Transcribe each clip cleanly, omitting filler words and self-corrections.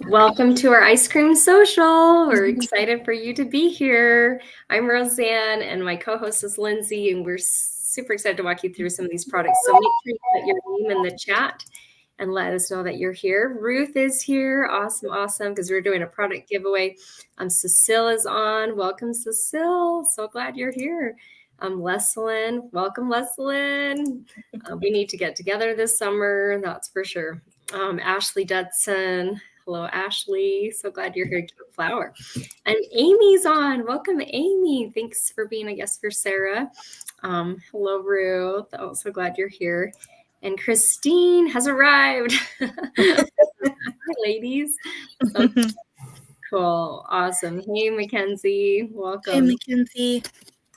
Welcome to our ice cream social. We're excited for you to be here. I'm Roseanne and my co-host is Lindsay, and we're super excited to walk you through some of these products. So make sure you put your name in the chat and let us know that you're here. Ruth is here. Awesome, because we're doing a product giveaway. Cecile is on. Welcome, Cecile. So glad you're here. Leslyn. Welcome, Leslyn. We need to get together this summer, that's for sure. Ashley Dudson. Hello, Ashley. So glad you're here, Cute Flower. And Amy's on. Welcome, Amy. Thanks for being a guest for Sarah. Hello, Ruth. Oh, so glad you're here. And Christine has arrived. Hi, ladies. So cool. Awesome. Hey, Mackenzie. Welcome. Hey, Mackenzie.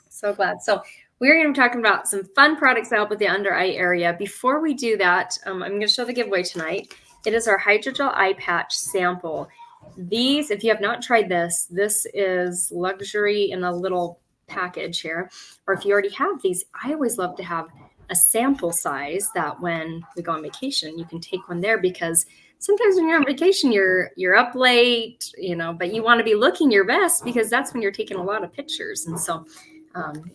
So glad. So we're going to be talking about some fun products that help with the under eye area. Before we do that, I'm going to show the giveaway tonight. It is our Hydrogel Eye Patch sample. These, if you have not tried this is luxury in a little package here. Or if you already have these, I always love to have a sample size that when we go on vacation, you can take one there, because sometimes when you're on vacation, you're up late, but you want to be looking your best, because that's when you're taking a lot of pictures. And so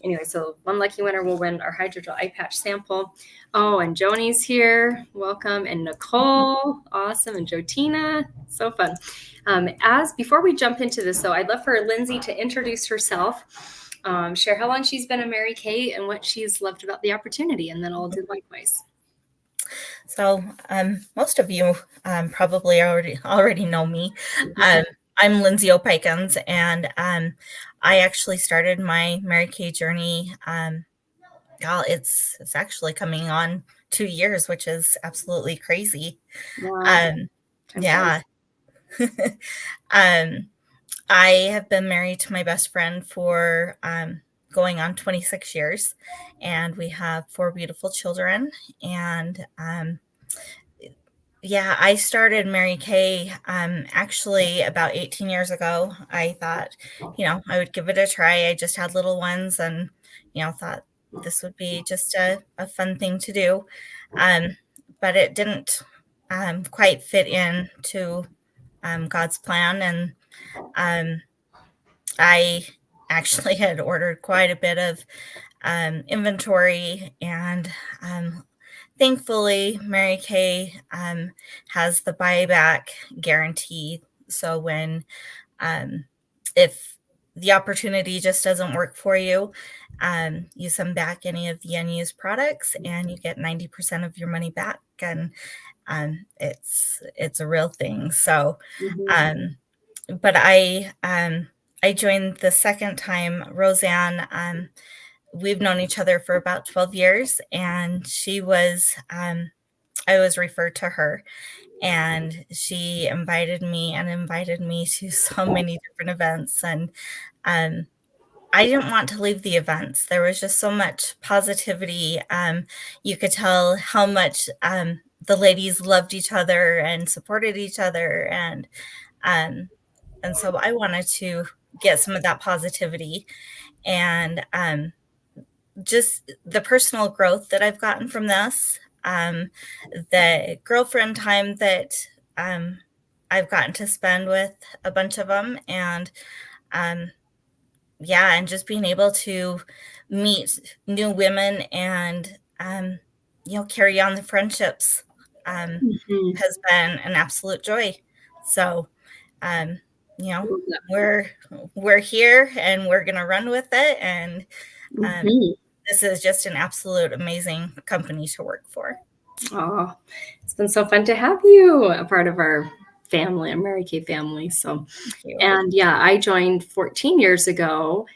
anyway, so one lucky winner will win our Hydrogel Eye Patch sample. Oh, and Joni's here. Welcome. And Nicole. Awesome. And Jotina. So fun. Before we jump into this, though, I'd love for Lindsay to introduce herself, share how long she's been a Mary Kay and what she's loved about the opportunity, and then I'll do likewise. So most of you probably already know me. I'm Lindsay O'Pikins, and I actually started my Mary Kay journey. It's actually coming on 2 years, which is absolutely crazy. Wow. Yeah. I have been married to my best friend for going on 26 years, and we have 4 beautiful children. And I started Mary Kay actually about 18 years ago. I thought, I would give it a try. I just had little ones, and thought this would be just a fun thing to do. But it didn't quite fit into God's plan, and I actually had ordered quite a bit of inventory, and thankfully Mary Kay has the buyback guarantee. So when if the opportunity just doesn't work for you, you send back any of the unused products and you get 90% of your money back, and it's a real thing. So but I joined the second time. Roseanne, we've known each other for about 12 years, and she was, I was referred to her, and she invited me to so many different events. And I didn't want to leave the events. There was just so much positivity. You could tell how much the ladies loved each other and supported each other. And so I wanted to get some of that positivity, and just the personal growth that I've gotten from this, the girlfriend time that I've gotten to spend with a bunch of them, and and just being able to meet new women and carry on the friendships has been an absolute joy. So we're here and we're gonna run with it, and this is just an absolute amazing company to work for. Oh, it's been so fun to have you a part of our family, a Mary Kay family. So, and I joined 14 years ago.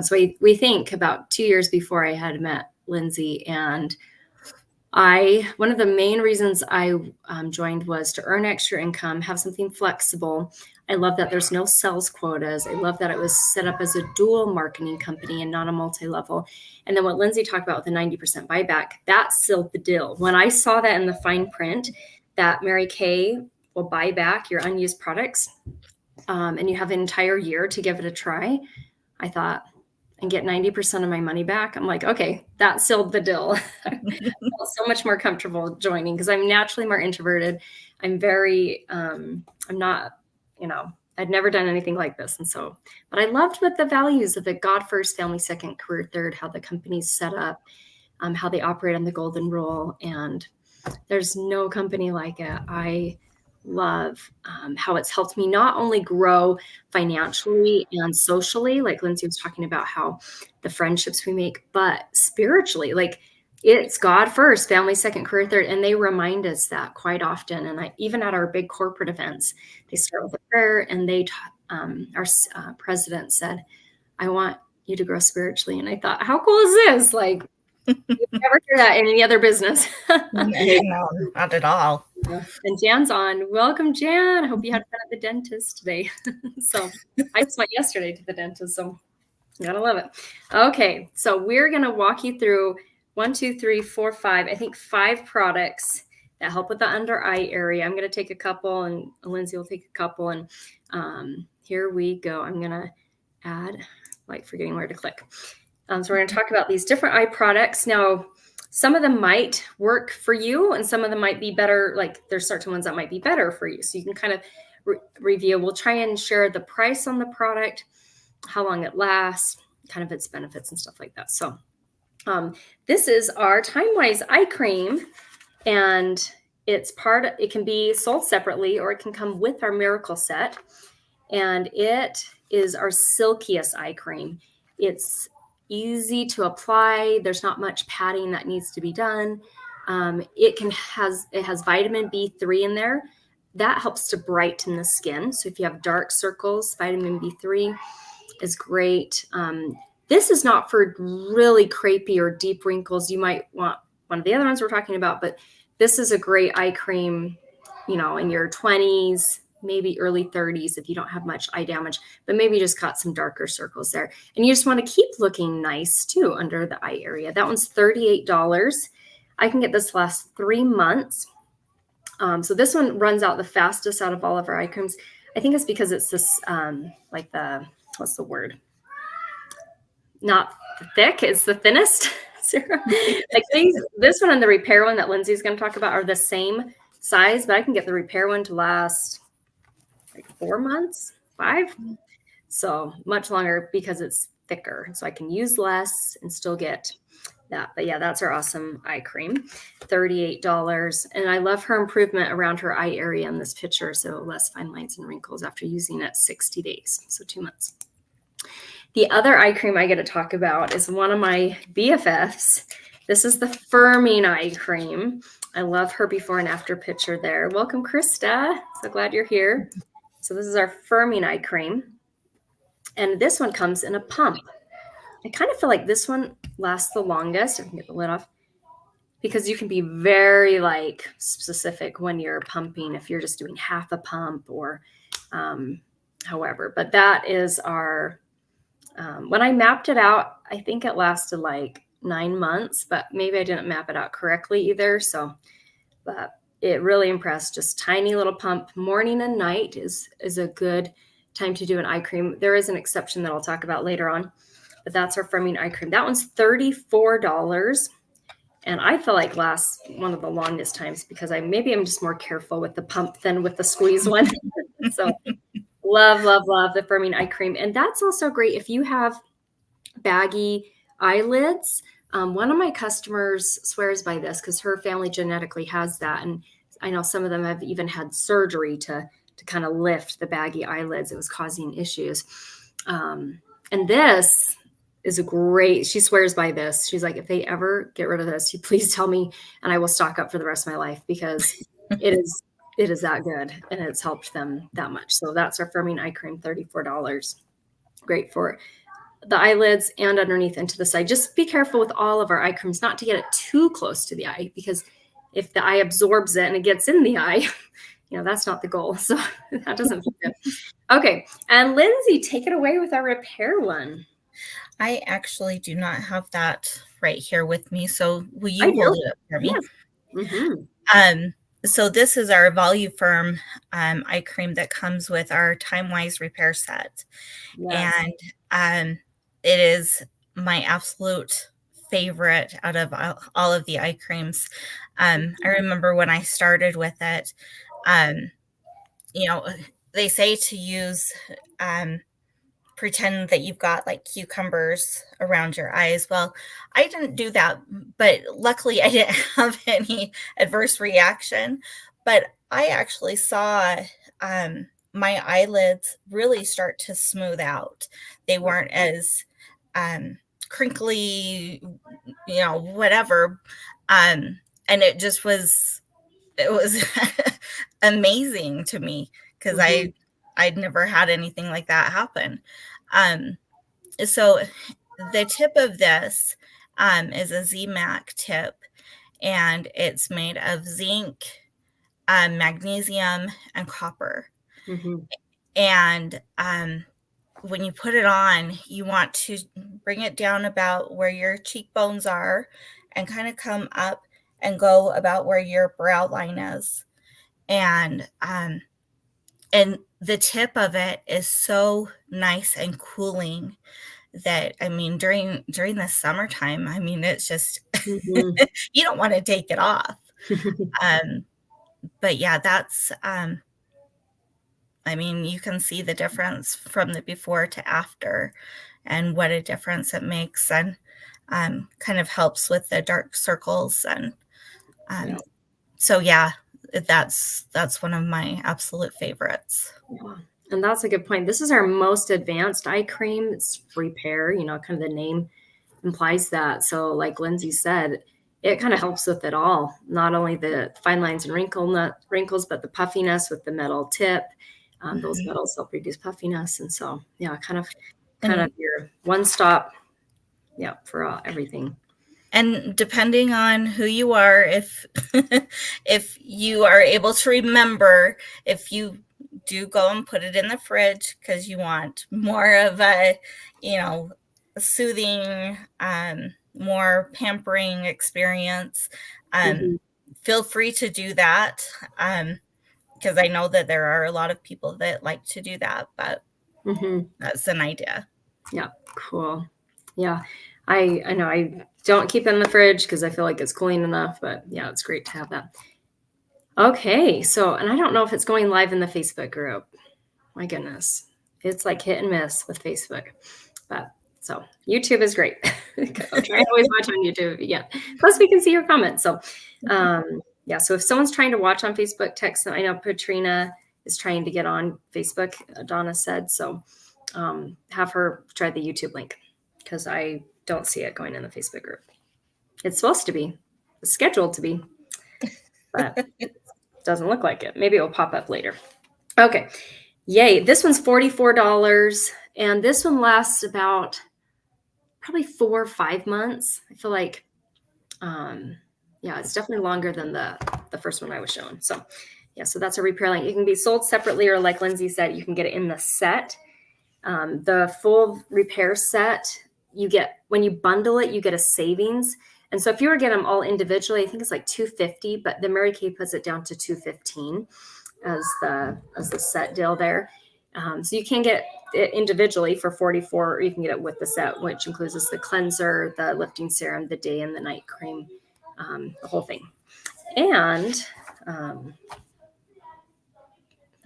So we think about 2 years before I had met Lindsay, and one of the main reasons I joined was to earn extra income, have something flexible. I love that there's no sales quotas. I love that it was set up as a dual marketing company and not a multi-level. And then what Lindsay talked about with the 90% buyback, that sealed the deal. When I saw that in the fine print, that Mary Kay will buy back your unused products, and you have an entire year to give it a try, I thought, and get 90% of my money back. I'm like, okay, that sealed the deal. I felt so much more comfortable joining, because I'm naturally more introverted. I'm very, I'm not I'd never done anything like this. And so, but I loved what the values of the God first, family second, career third, how the company's set up, how they operate on the golden rule. And there's no company like it. I love how it's helped me not only grow financially and socially, like Lindsay was talking about how the friendships we make, but spiritually, like it's God first, family second, career third. And they remind us that quite often. And even at our big corporate events, they start with a prayer, and our president said, I want you to grow spiritually. And I thought, how cool is this? Like, you never hear that in any other business. No, not at all. And Jan's on. Welcome, Jan. I hope you had fun at the dentist today. So I just went yesterday to the dentist, so gotta love it. Okay, so we're gonna walk you through 1, 2, 3, 4, 5. I think 5 products that help with the under eye area. I'm gonna take a couple, and Lindsay will take a couple. And here we go. I'm gonna add, like, forgetting where to click. So we're going to talk about these different eye products. Now, some of them might work for you, and some of them might be better. Like, there's certain ones that might be better for you. So you can kind of review. We'll try and share the price on the product, how long it lasts, kind of its benefits and stuff like that. So this is our TimeWise eye cream, and it can be sold separately, or it can come with our Miracle Set. And it is our silkiest eye cream. It's easy to apply. There's not much padding that needs to be done. It has vitamin B3 in there. That helps to brighten the skin. So if you have dark circles, vitamin B3 is great. This is not for really crepey or deep wrinkles. You might want one of the other ones we're talking about, but this is a great eye cream, in your 20s, maybe early 30s if you don't have much eye damage, but maybe you just got some darker circles there. And you just want to keep looking nice too under the eye area. That one's $38. I can get this last 3 months. So this one runs out the fastest out of all of our eye creams. I think it's because it's this, what's the word? Not thick, it's the thinnest serum. Like this one and the repair one that Lindsay's going to talk about are the same size, but I can get the repair one to last like 4 months, 5. So much longer because it's thicker. So I can use less and still get that. But yeah, that's our awesome eye cream, $38. And I love her improvement around her eye area in this picture. So less fine lines and wrinkles after using it 60 days. So 2 months. The other eye cream I get to talk about is one of my BFFs. This is the Firming eye cream. I love her before and after picture there. Welcome, Krista. So glad you're here. So this is our Firming eye cream. And this one comes in a pump. I kind of feel like this one lasts the longest. I can get the lid off. Because you can be very specific when you're pumping, if you're just doing half a pump or however. But that is our, when I mapped it out, I think it lasted like 9 months, but maybe I didn't map it out correctly either. So, but it really impressed. Just tiny little pump. Morning and night is a good time to do an eye cream. There is an exception that I'll talk about later on, but that's our Firming eye cream. That one's $34. And I feel like lasts one of the longest times because maybe I'm just more careful with the pump than with the squeeze one. So love the Firming eye cream. And that's also great if you have baggy eyelids. One of my customers swears by this because her family genetically has that. And I know some of them have even had surgery to kind of lift the baggy eyelids. It was causing issues. And this is she swears by this. She's like, if they ever get rid of this, you please tell me and I will stock up for the rest of my life because it is that good and it's helped them that much. So that's our Firming eye cream, $34. Great for the eyelids and underneath and to the side. Just be careful with all of our eye creams not to get it too close to the eye because if the eye absorbs it and it gets in the eye, that's not the goal. So that doesn't feel good. Okay. And Lindsay, take it away with our repair one. I actually do not have that right here with me. So will you hold it up for me? Yes. Mm-hmm. So this is our Voluform eye cream that comes with our TimeWise repair set. Yes. And it is my absolute favorite out of all of the eye creams. I remember when I started with it, they say to use, pretend that you've got like cucumbers around your eyes. Well, I didn't do that, but luckily I didn't have any adverse reaction. But I actually saw my eyelids really start to smooth out. They weren't as crinkly, whatever. And it just it was amazing to me because I'd never had anything like that happen. So the tip of this is a ZMAC tip, and it's made of zinc, magnesium, and copper. And when you put it on, you want to bring it down about where your cheekbones are and kind of come up and go about where your brow line is. And the tip of it is so nice and cooling that, I mean, during the summertime, I mean, it's just, you don't want to take it off. But yeah, that's, I mean, you can see the difference from the before to after and what a difference it makes, and kind of helps with the dark circles. And so, yeah, that's one of my absolute favorites. Yeah. And that's a good point. This is our most advanced eye cream. It's repair, kind of the name implies that. So like Lindsay said, it kind of helps with it all. Not only the fine lines and wrinkles, but the puffiness with the metal tip. Those metals help reduce puffiness. And so, yeah, kind of your one stop, for everything. And depending on who you are, if you are able to remember, if you do go and put it in the fridge because you want more of a, soothing, more pampering experience, feel free to do that. Because I know that there are a lot of people that like to do that, but that's an idea. Yeah, cool. Yeah, I know I don't keep it in the fridge because I feel like it's cooling enough, but yeah, it's great to have that. Okay, so, and I don't know if it's going live in the Facebook group. My goodness, it's like hit and miss with Facebook, but so YouTube is great. I'm trying to always watch on YouTube. Yeah, plus we can see your comments. So, yeah. So if someone's trying to watch on Facebook, text them. I know Patrina is trying to get on Facebook. Donna said so. Have her try the YouTube link because I don't see it going in the Facebook group. It's supposed to be. It's scheduled to be, but it doesn't look like it. Maybe it will pop up later. Okay. Yay. This one's $44. And this one lasts about probably 4 or 5 months. I feel like, it's definitely longer than the first one I was showing. So yeah, so that's a repair line. It can be sold separately, or like Lindsay said, you can get it in the set. The full repair set, you get, when you bundle it, you get a savings. And so if you were to get them all individually, I think it's like $250, but the Mary Kay puts it down to $215 as the set deal there. So you can get it individually for $44, or you can get it with the set, which includes the cleanser, the lifting serum, the day and the night cream, the whole thing. And I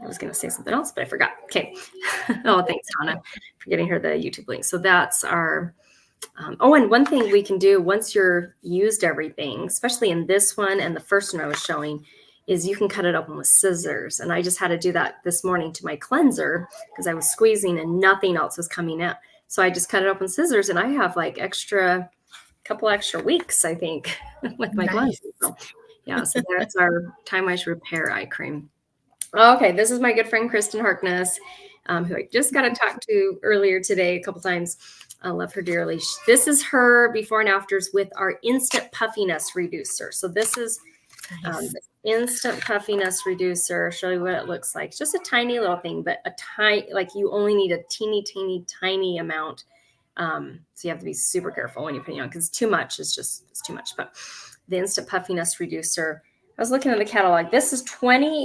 was going to say something else, but I forgot. Okay. Oh, thanks, Hannah, for getting her the YouTube link. So that's our, and one thing we can do once you're used everything, especially in this one and the first one I was showing, is you can cut it open with scissors. And I just had to do that this morning to my cleanser because I was squeezing and nothing else was coming out. So I just cut it open with scissors, and I have like couple extra weeks, I think, with my cleanser. So, yeah, so that's our Time-Wise Repair eye cream. Okay, this is my good friend Kristen Harkness, who I just got to talk to earlier today a couple times. I love her dearly. This is her before and afters with our Instant Puffiness Reducer. So this is the Instant Puffiness Reducer. I'll show you what it looks like. It's just a tiny little thing, but like you only need a tiny amount. So you have to be super careful when you put it on, because too much is it's too much. But the Instant Puffiness Reducer, I was looking at the catalog. This is it's $38.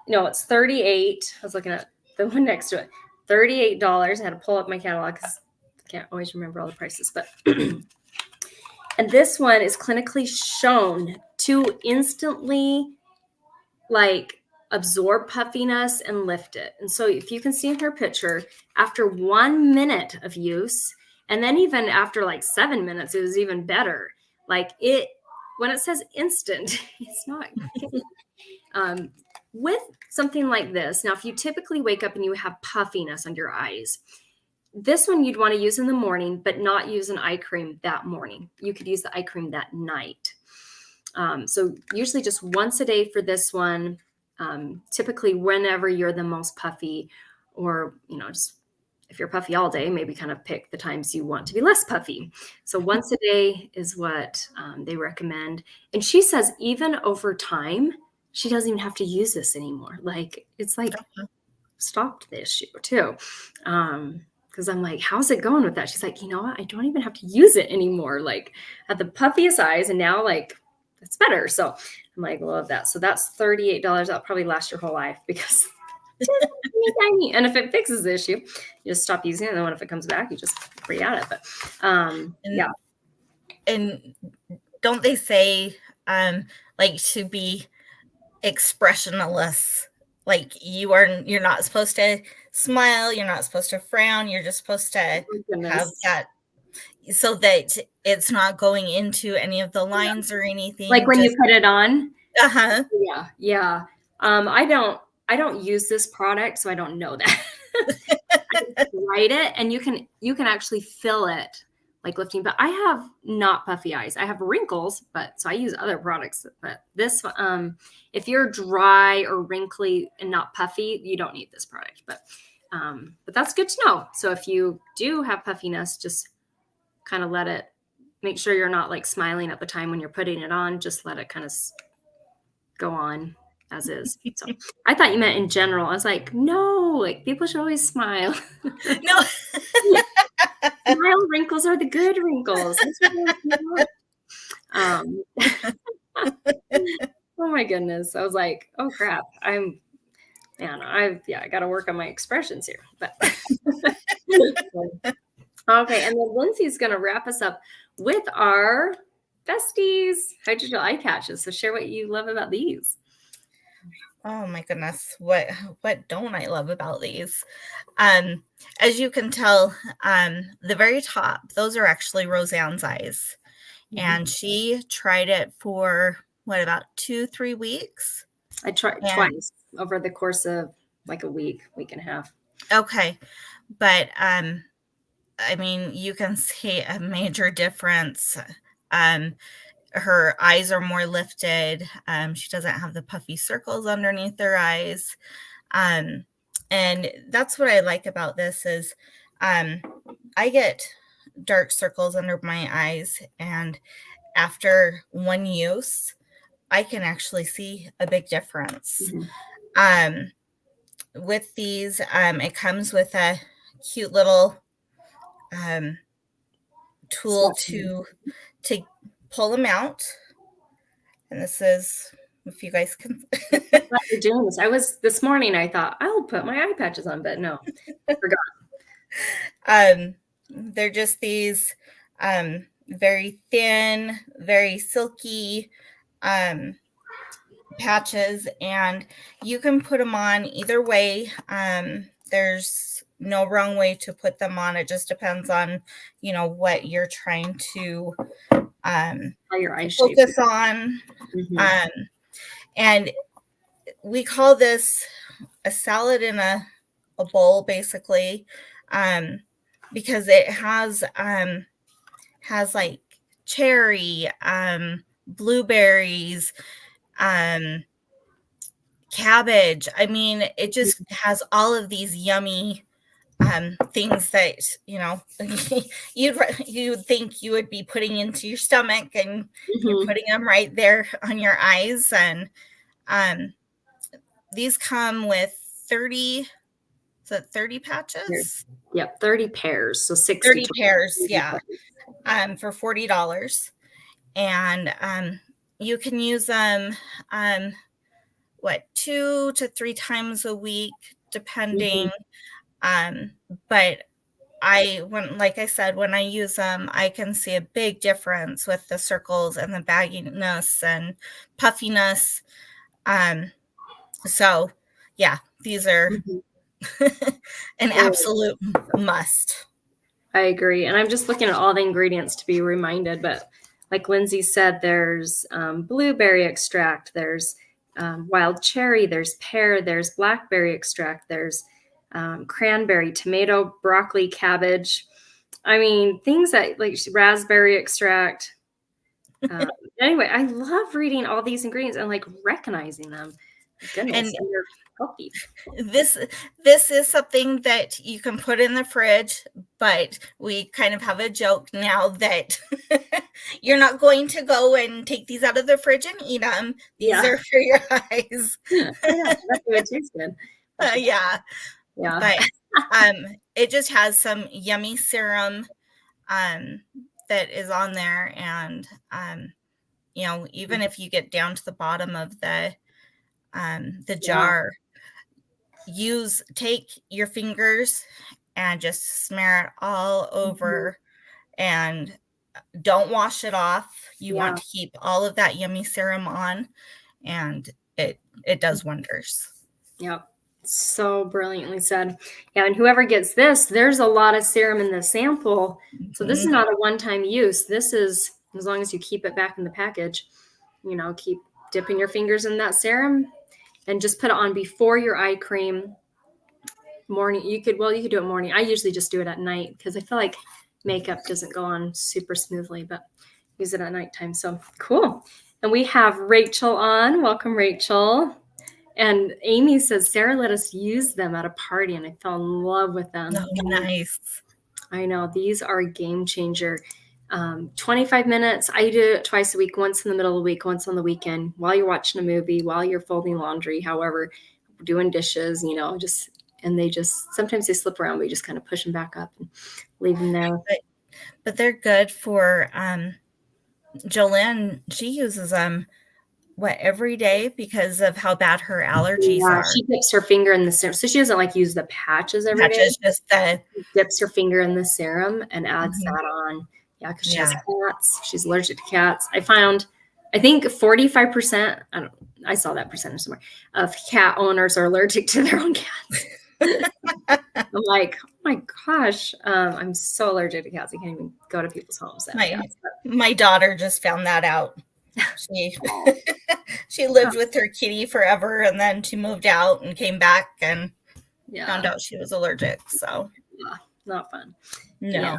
I was looking at the one next to it, $38. I had to pull up my catalog because I can't always remember all the prices, but and this one is clinically shown to instantly absorb puffiness and lift it. And so if you can see in her picture, after 1 minute of use, and then even after like 7 minutes, it was even better. Like when it says instant, it's not. With something like this, now if you typically wake up and you have puffiness under your eyes, this one you'd want to use in the morning, but not use an eye cream that morning. You could use the eye cream that night. So usually just once a day for this one. Typically whenever you're the most puffy, or just if you're puffy all day, maybe kind of pick the times you want to be less puffy. So once a day is what they recommend. And she says even over time, she doesn't even have to use this anymore. Like it's like stopped the issue too. Because I'm like, how's it going with that? She's like, you know what? I don't even have to use it anymore. Like at the puffiest eyes, and now like it's better. So I'm like, love that. So that's $38. That'll probably last your whole life because it's tiny. And if it fixes the issue, you just stop using it. And then if it comes back, you just re-add it. But yeah. And don't they say like to be expressionless? Like you're not supposed to smile, you're not supposed to frown, you're just supposed to have that so that it's not going into any of the lines or anything. Like when you put it on. Uh-huh. Yeah. I don't use this product, so I don't know that. I write it, and you can actually feel it like lifting. But I have not puffy eyes. I have wrinkles, so I use other products. But this, if you're dry or wrinkly and not puffy, you don't need this product. But that's good to know. So if you do have puffiness, just kind of make sure you're not like smiling at the time when you're putting it on. Just let it kind of go on as is. So I thought you meant in general. I was like, no, like people should always smile. No. Smile wrinkles are the good wrinkles. Oh my goodness. I was like, oh crap. I got to work on my expressions here. But okay, and then Lindsay's going to wrap us up with our besties, hydrogel eye patches. So share what you love about these. Oh my goodness, what don't I love about these? As you can tell, the very top, those are actually Roseanne's eyes. Mm-hmm. And she tried it for about 2-3 weeks? I tried twice over the course of like a week and a half. Okay. But I mean, you can see a major difference. Her eyes are more lifted. She doesn't have the puffy circles underneath her eyes. And that's what I like about this is I get dark circles under my eyes. And after one use, I can actually see a big difference. Mm-hmm. With these, it comes with a cute little tool to pull them out. And this is, if you guys can. You're doing this. This morning I thought I'll put my eye patches on, but no, I forgot. They're just these very thin, very silky patches, and you can put them on either way. There's no wrong way to put them on. It just depends on, what you're trying to your eye focus on. Mm-hmm. And we call this a salad in a bowl, basically, because it has like cherry, blueberries, cabbage. I mean, it just has all of these yummy things that you'd think you would be putting into your stomach, and you're putting them right there on your eyes. And these come with 30 patches? Yep, 30 pairs. So 30 pairs, yeah. For $40. And you can use them 2 to 3 times a week, depending. But like I said, when I use them, I can see a big difference with the circles and the bagginess and puffiness. So yeah, these are Mhm. an absolute must. I agree. And I'm just looking at all the ingredients to be reminded. But like Lindsay said, there's blueberry extract, there's wild cherry, there's pear, there's blackberry extract, there's cranberry, tomato, broccoli, cabbage. I mean, things that like raspberry extract. Anyway, I love reading all these ingredients and like recognizing them. Goodness, And and they're healthy. this this is something that you can put in the fridge, but we kind of have a joke now that you're not going to go and take these out of the fridge and eat them. These Yeah. are for your eyes. Yeah, that's what it tastes good. Yeah, Yeah. but it just has some yummy serum that is on there, and even if you get down to the bottom of the jar, take your fingers and just smear it all over, and don't wash it off. You want to keep all of that yummy serum on, and it does wonders. Yep. So brilliantly said. Yeah, and whoever gets this, there's a lot of serum in the sample. So this is not a one-time use. This is, as long as you keep it back in the package, keep dipping your fingers in that serum and just put it on before your eye cream. Morning, you could do it morning. I usually just do it at night because I feel like makeup doesn't go on super smoothly, but use it at nighttime. So cool. And we have Rachel on. Welcome, Rachel. And Amy says, Sarah let us use them at a party and I fell in love with them. Oh, nice. I know. These are a game changer. 25 minutes. I do it twice a week, once in the middle of the week, once on the weekend, while you're watching a movie, while you're folding laundry, however, doing dishes, and they just, sometimes they slip around, but you just kind of push them back up and leave them there. But they're good for, Jolene, she uses them every day because of how bad her allergies are. She dips her finger in the serum. So she doesn't use the patches every day. Just she dips her finger in the serum and adds that on. Yeah, because she has cats. She's allergic to cats. I think 45%, I saw that percentage somewhere, of cat owners are allergic to their own cats. I'm like, oh my gosh, I'm so allergic to cats. I can't even go to people's homes. My daughter just found that out. She lived with her kitty forever, and then she moved out and came back and found out she was allergic. So not fun. No. Yeah.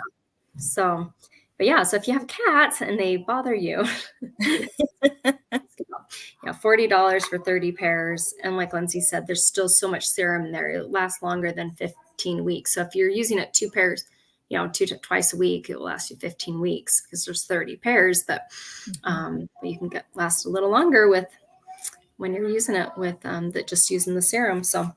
So, but yeah, so if you have cats and they bother you, $40 for 30 pairs. And like Lindsay said, there's still so much serum there. It lasts longer than 15 weeks. So if you're using it 2 pairs, twice a week, it will last you 15 weeks because there's 30 pairs, but you can last a little longer when you're using it with just using the serum. So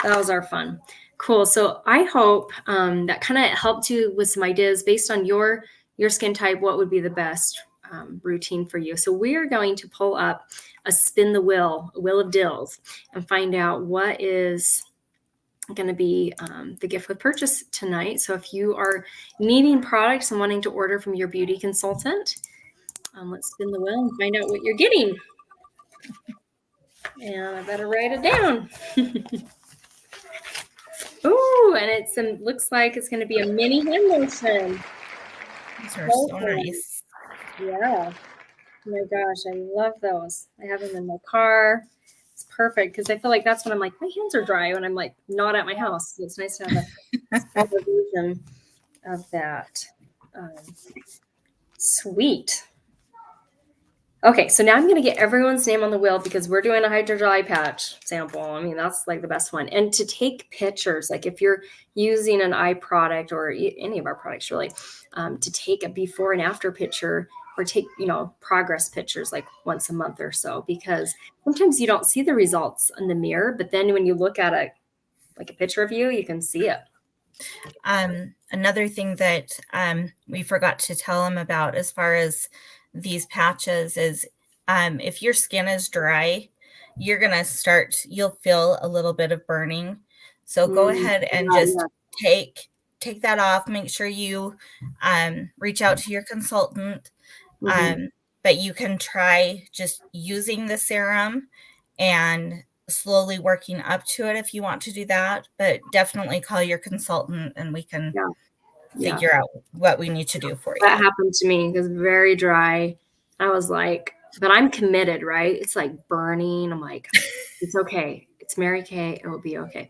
that was our fun. Cool. So I hope that kind of helped you with some ideas based on your skin type. What would be the best routine for you? So we are going to pull up a spin the wheel of dills, and find out what is going to be the gift with purchase tonight. So if you are needing products and wanting to order from your beauty consultant, let's spin the wheel and find out what you're getting. And I better write it down. Ooh, and it looks like it's going to be a mini hand lotion. These are so nice. Yeah. Oh my gosh, I love those. I have them in my car. It's perfect because I feel like that's when I'm like, my hands are dry when I'm like not at my house. So it's nice to have a version of that. Sweet. Okay, so now I'm going to get everyone's name on the wheel because we're doing a hydrogel eye patch sample. I mean, that's like the best one. And to take pictures, like if you're using an eye product or any of our products really, to take a before and after picture or take, progress pictures like once a month or so, because sometimes you don't see the results in the mirror, but then when you look at a picture of you can see it. Another thing that we forgot to tell them about as far as these patches is if your skin is dry, you'll feel a little bit of burning. So go ahead and just take that off. Make sure you reach out to your consultant. But you can try just using the serum and slowly working up to it if you want to do that, but definitely call your consultant and we can Yeah. Yeah. figure out what we need to do for That you. happened to me. It was very dry. I was like, but I'm committed, right? It's like burning. I'm like, it's okay. It's Mary Kay. It will be okay.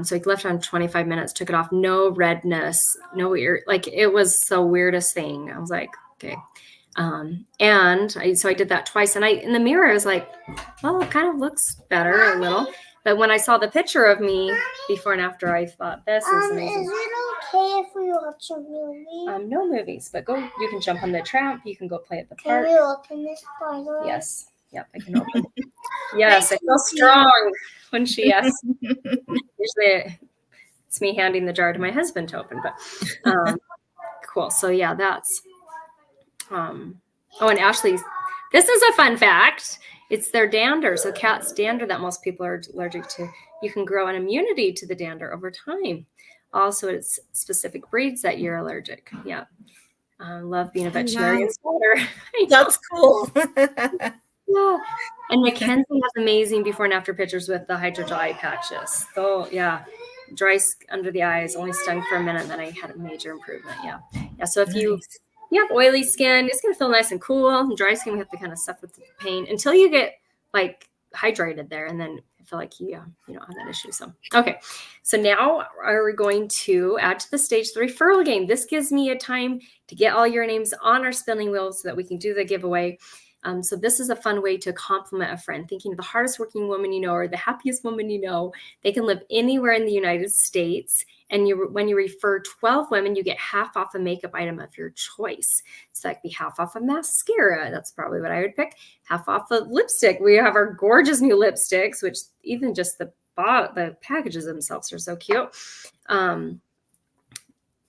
So I left on 25 minutes, took it off. No redness, no weird. Like it was the weirdest thing. I was like, okay. So I did that twice. And in the mirror, I was like, well, it kind of looks better a little. But when I saw the picture of me before and after, I thought, this is amazing. Is it okay if we watch a movie? No movies, but you can jump on the tramp. You can go play at the Can park. we open this, by the way? Yes. Yep, I can open. Yes, I feel strong when she, yes. Usually it's me handing the jar to my husband to open, but cool. So yeah, that's, oh, and Ashley's, this is a fun fact. It's their dander. So cat's dander that most people are allergic to. You can grow an immunity to the dander over time. Also, it's specific breeds that you're allergic. Yeah. Love being a veterinarian spotter. That's cool. Yeah. And Mackenzie has amazing before and after pictures with the hydrogel eye patches. So yeah, dry under the eyes, only stung for a minute, and then I had a major improvement. Yeah. Yeah. So if you have oily skin, it's going to feel nice and cool. And dry skin, we have to kind of suffer with the pain until you get like hydrated there. And then I feel like you don't have that issue. So, okay. So now are we going to add to the stage the referral game. This gives me a time to get all your names on our spinning wheel so that we can do the giveaway. So this is a fun way to compliment a friend, thinking of the hardest working woman you know or the happiest woman you know. They can live anywhere in the United States. And when you refer 12 women, you get half off a makeup item of your choice. So that could be half off a mascara. That's probably what I would pick. Half off a lipstick. We have our gorgeous new lipsticks, which even just the packages themselves are so cute.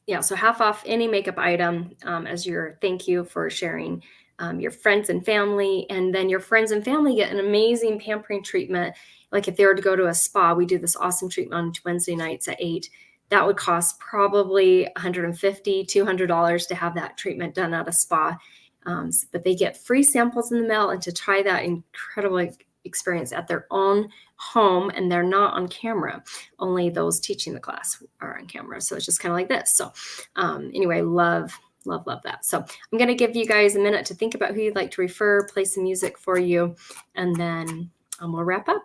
Yeah, so half off any makeup item as your thank you for sharing your friends and family. And then your friends and family get an amazing pampering treatment. Like if they were to go to a spa, we do this awesome treatment on Wednesday nights at 8. That would cost probably $150, $200 to have that treatment done at a spa. But they get free samples in the mail and to try that incredible experience at their own home, and they're not on camera. Only those teaching the class are on camera. So it's just kind of like this. So anyway, love that. So I'm going to give you guys a minute to think about who you'd like to refer, play some music for you, and then we'll wrap up.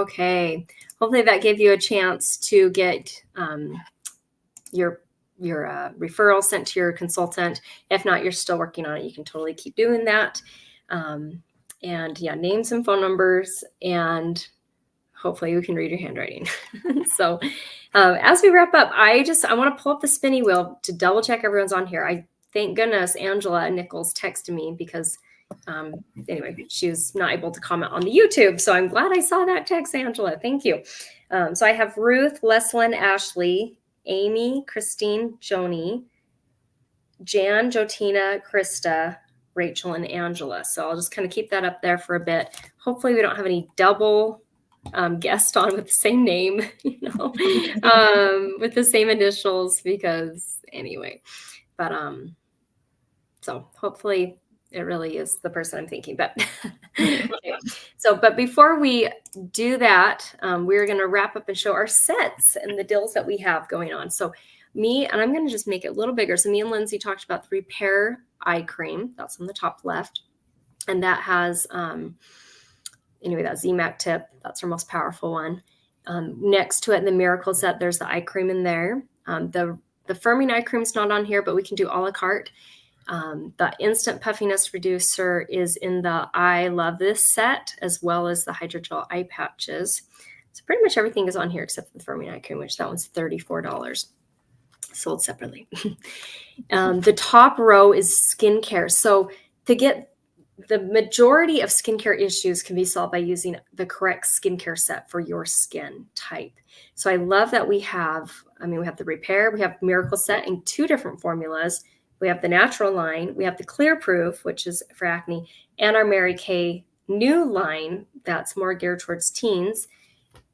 Okay. Hopefully that gave you a chance to get your referral sent to your consultant. If not, you're still working on it. You can totally keep doing that. And yeah, names and phone numbers, and hopefully we can read your handwriting. So as we wrap up, I want to pull up the spinny wheel to double check everyone's on here. Thank goodness Angela Nichols texted me because anyway, she was not able to comment on the YouTube. So I'm glad I saw that text, Angela. Thank you. So I have Ruth, Leslyn, Ashley, Amy, Christine, Joni, Jan, Jotina, Krista, Rachel, and Angela. So I'll just kind of keep that up there for a bit. Hopefully we don't have any double guests on with the same name, with the same initials, because anyway, but so hopefully it really is the person I'm thinking. But but before we do that, we're going to wrap up and show our sets and the deals that we have going on. So I'm going to just make it a little bigger. So me and Lindsay talked about the Repair eye cream. That's on the top left. And that has, anyway, that ZMAC tip. That's our most powerful one. Next to it in the Miracle set, there's the eye cream in there. The firming eye cream is not on here, but we can do a la carte. The Instant Puffiness Reducer is in the I Love This set, as well as the Hydrogel eye patches. So pretty much everything is on here except for the firming eye cream, which that one's $34. Sold separately. The top row is skincare. So to get the majority of skincare issues can be solved by using the correct skincare set for your skin type. So I love that we have the Repair, we have Miracle set in 2 different formulas. We have the natural line, we have the Clear Proof, which is for acne, and our Mary Kay new line that's more geared towards teens.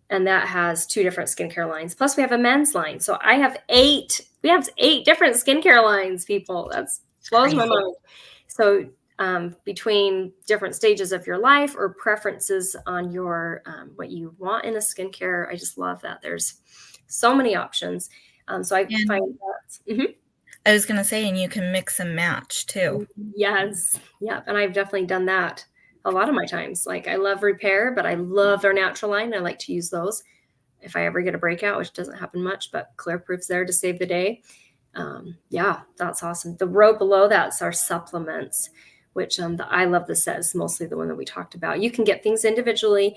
And that has 2 different skincare lines. Plus we have a men's line. So we have 8 different skincare lines, people. That blows my mind. So between different stages of your life or preferences on your what you want in a skincare, I just love that there's so many options. So I find that. I was going to say, and you can mix and match too. Yes. Yeah. And I've definitely done that a lot of my times. Like I love Repair, but I love their natural line. I like to use those if I ever get a breakout, which doesn't happen much, but Clear Proof's there to save the day. Yeah, that's awesome. The row below that's our supplements, which the I Love This set is mostly the one that we talked about. You can get things individually.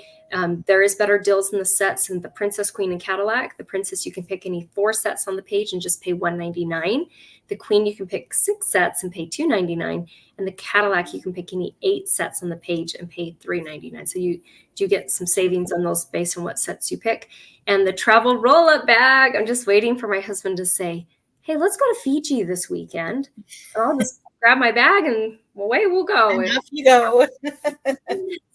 There is better deals in the sets in the Princess, Queen, and Cadillac. The Princess, you can pick any 4 sets on the page and just pay $199. The Queen, you can pick 6 sets and pay $299. And the Cadillac, you can pick any 8 sets on the page and pay $399. So you do get some savings on those based on what sets you pick. And the travel roll-up bag, I'm just waiting for my husband to say, hey, let's go to Fiji this weekend. And I'll just grab my bag and away we'll go. And off you go.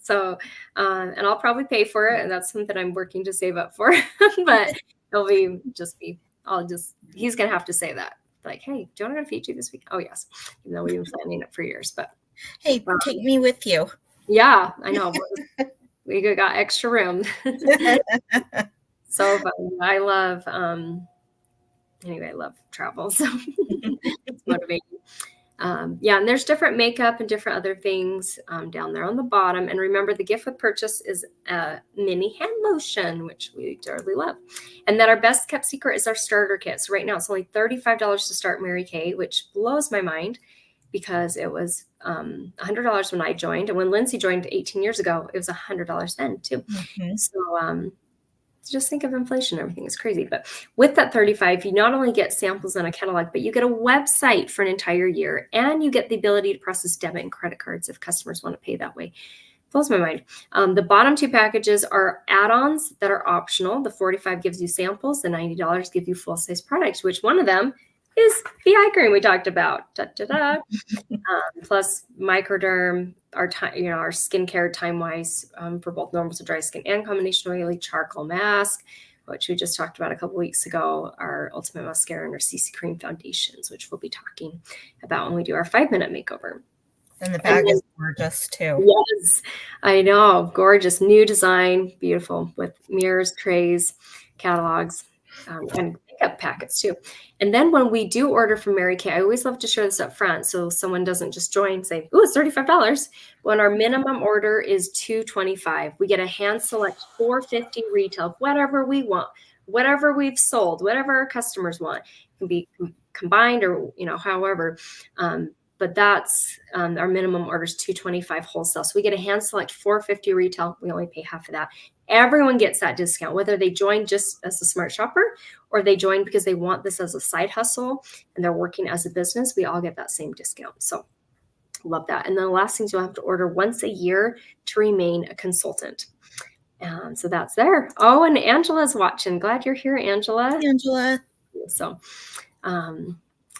So, and I'll probably pay for it. And that's something I'm working to save up for. But he's going to have to say that. Like, hey, do you want to go to Fiji this week? Oh, yes. Even though we've been planning it for years. But hey, take me with you. Yeah, I know. We got extra room. So fun. I love, I love travel. So it's motivating. Yeah, and there's different makeup and different other things down there on the bottom. And remember, the gift with purchase is a mini hand lotion, which we dearly love. And then our best kept secret is our starter kit. So right now it's only $35 to start Mary Kay, which blows my mind because it was $100 when I joined. And when Lindsay joined 18 years ago, it was $100 then too. Mm-hmm. So just think of inflation. Everything is crazy. But with that $35, you not only get samples and a catalog, but you get a website for an entire year, and you get the ability to process debit and credit cards if customers want to pay that way. Blows my mind. The bottom 2 packages are add-ons that are optional. The $45 gives you samples. The $90 give you full-size products, which one of them is the eye cream we talked about. Plus Microderm, our skincare time-wise for both normal to dry skin and combination oily charcoal mask, which we just talked about a couple weeks ago, our Ultimate Mascara and our CC Cream foundations, which we'll be talking about when we do our 5-minute makeover. And the bag is gorgeous too. Yes, I know. Gorgeous new design, beautiful with mirrors, trays, catalogs. and pickup packets too. And then when we do order from Mary Kay, I always love to share this up front so someone doesn't just join and say, "Ooh, it's $35." When our minimum order is $225, we get a hand select $450 retail, whatever we want, whatever we've sold, whatever our customers want. It can be combined or however. But that's our minimum order is $225 wholesale. So we get a hand select $450 retail. We only pay half of that. Everyone gets that discount, whether they join just as a smart shopper or they join because they want this as a side hustle and they're working as a business. We all get that same discount. So love that. And then the last thing is you'll have to order once a year to remain a consultant. So that's there. Oh, and Angela's watching. Glad you're here, Angela. Hi, Angela. So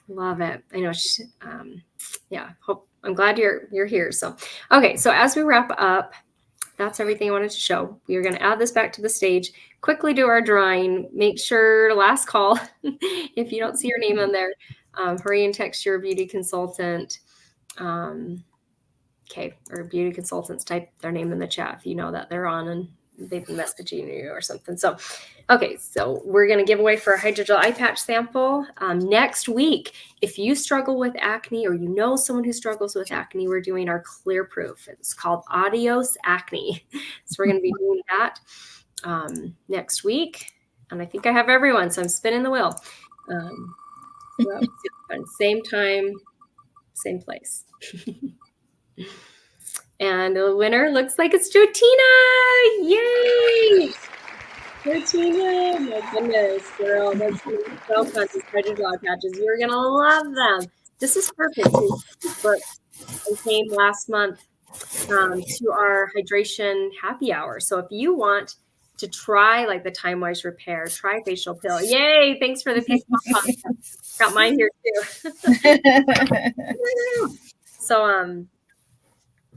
love it. I know. I'm glad you're here. So, okay. So as we wrap up, that's everything I wanted to show. We are going to add this back to the stage, quickly do our drawing, make sure last call, if you don't see your name on there, hurry and text your beauty consultant. Okay. Or beauty consultants, type their name in the chat if you know that they're on and they've been messaging you or something. So, okay, so we're going to give away for a hydrogel eye patch sample next week. If you struggle with acne or you know someone who struggles with acne, we're doing our clear proof. It's called Adios Acne. So we're going to be doing that next week. And I think I have everyone, so I'm spinning the wheel. Same time, same place. And the winner looks like it's Jotina. Yay! Jotina, my goodness, girl, that's so fun. These hydrogel eye patches, you're gonna love them. This is perfect. But I came last month to our hydration happy hour. So if you want to try like the Time Wise Repair, try facial peel. Yay! Thanks for the piece of got mine here too. So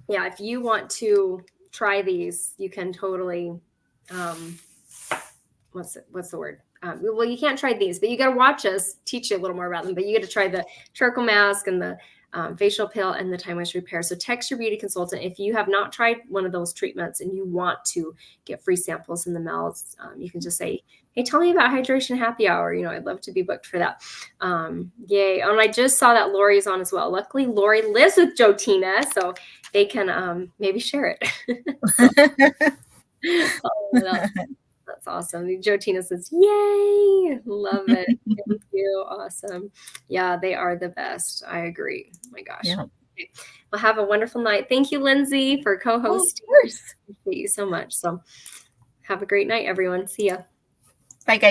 yeah, if you want to try these, you can totally, what's the word? Well, you can't try these, but you got to watch us teach you a little more about them. But you got to try the charcoal mask and the facial peel and the Time Wise Repair. So text your beauty consultant if you have not tried one of those treatments and you want to get free samples in the mail. You can just say, "Hey, tell me about Hydration Happy Hour. I'd love to be booked for that." Yay! And I just saw that Lori's on as well. Luckily, Lori lives with Jotina, so they can maybe share it. That's awesome. Jotina says, "Yay! Love it. Thank you. Awesome. Yeah, they are the best. I agree. Oh my gosh." Yeah. Okay. Well, have a wonderful night. Thank you, Lindsay, for co-hosting. Of course. Thank you so much. So have a great night, everyone. See ya. Bye, guys.